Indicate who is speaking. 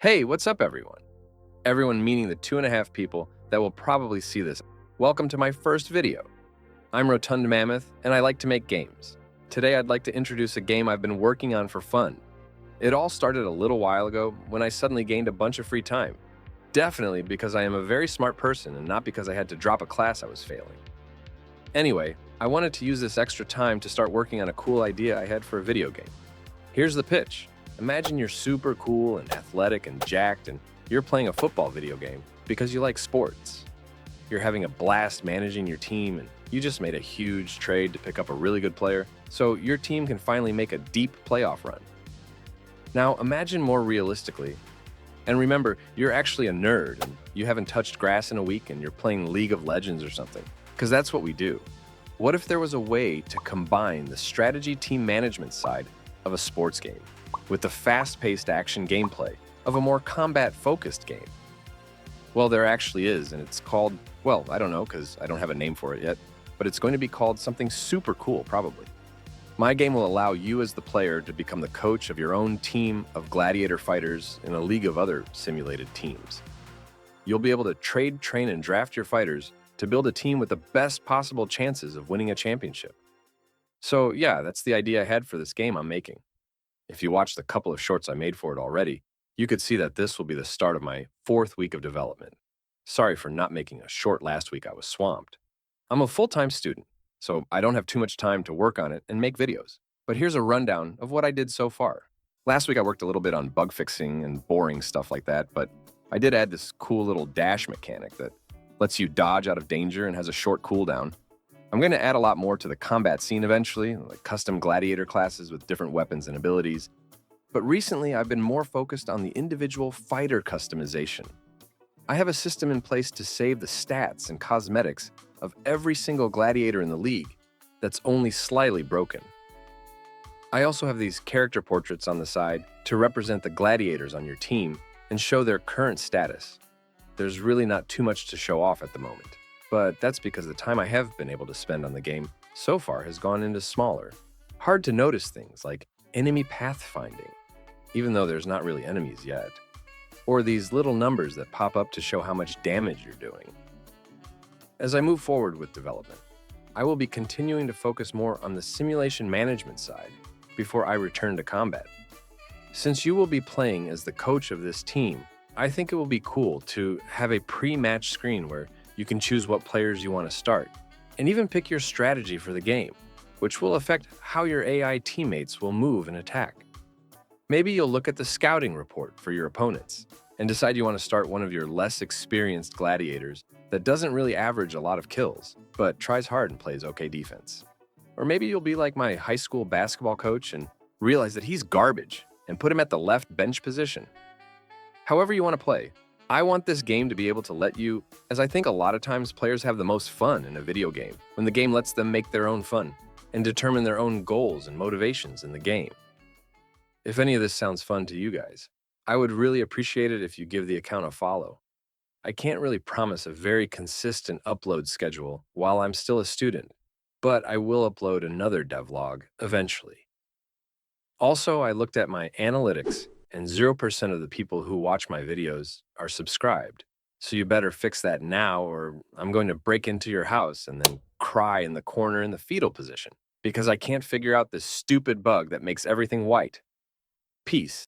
Speaker 1: Hey, what's up, everyone? Everyone meaning the 2.5 people that will probably see this. Welcome to my first video. I'm Rotund Mammoth, and I like to make games. Today, I'd like to introduce a game I've been working on for fun. It all started a little while ago when I suddenly gained a bunch of free time. Definitely because I am a very smart person and not because I had to drop a class I was failing. Anyway, I wanted to use this extra time to start working on a cool idea I had for a video game. Here's the pitch. Imagine you're super cool and athletic and jacked, and you're playing a football video game because you like sports. You're having a blast managing your team, and you just made a huge trade to pick up a really good player, so your team can finally make a deep playoff run. Now imagine more realistically, and remember, you're actually a nerd, and you haven't touched grass in a week, and you're playing League of Legends or something, because that's what we do. What if there was a way to combine the strategy team management side of a sports game with the fast-paced action gameplay of a more combat-focused game? Well, there actually is, and it's called, well, I don't know because I don't have a name for it yet, but it's going to be called something super cool, probably. My game will allow you as the player to become the coach of your own team of gladiator fighters in a league of other simulated teams. You'll be able to trade, train, and draft your fighters to build a team with the best possible chances of winning a championship. So yeah, that's the idea I had for this game I'm making. If you watched the couple of shorts I made for it already, you could see that this will be the start of my 4th week of development. Sorry for not making a short last week, I was swamped. I'm a full-time student, so I don't have too much time to work on it and make videos. But here's a rundown of what I did so far. Last week I worked a little bit on bug fixing and boring stuff like that, but I did add this cool little dash mechanic that lets you dodge out of danger and has a short cooldown. I'm going to add a lot more to the combat scene eventually, like custom gladiator classes with different weapons and abilities. But recently, I've been more focused on the individual fighter customization. I have a system in place to save the stats and cosmetics of every single gladiator in the league that's only slightly broken. I also have these character portraits on the side to represent the gladiators on your team and show their current status. There's really not too much to show off at the moment, but that's because the time I have been able to spend on the game so far has gone into smaller, hard to notice things like enemy pathfinding, even though there's not really enemies yet, or these little numbers that pop up to show how much damage you're doing. As I move forward with development, I will be continuing to focus more on the simulation management side before I return to combat. Since you will be playing as the coach of this team, I think it will be cool to have a pre-match screen where you can choose what players you want to start, and even pick your strategy for the game, which will affect how your AI teammates will move and attack. Maybe you'll look at the scouting report for your opponents and decide you want to start one of your less experienced gladiators that doesn't really average a lot of kills, but tries hard and plays okay defense. Or maybe you'll be like my high school basketball coach and realize that he's garbage and put him at the left bench position. However you want to play, I want this game to be able to let you, as I think a lot of times players have the most fun in a video game, when the game lets them make their own fun and determine their own goals and motivations in the game. If any of this sounds fun to you guys, I would really appreciate it if you give the account a follow. I can't really promise a very consistent upload schedule while I'm still a student, but I will upload another devlog eventually. Also, I looked at my analytics, and 0% of the people who watch my videos are subscribed. So you better fix that now, or I'm going to break into your house and then cry in the corner in the fetal position because I can't figure out this stupid bug that makes everything white. Peace.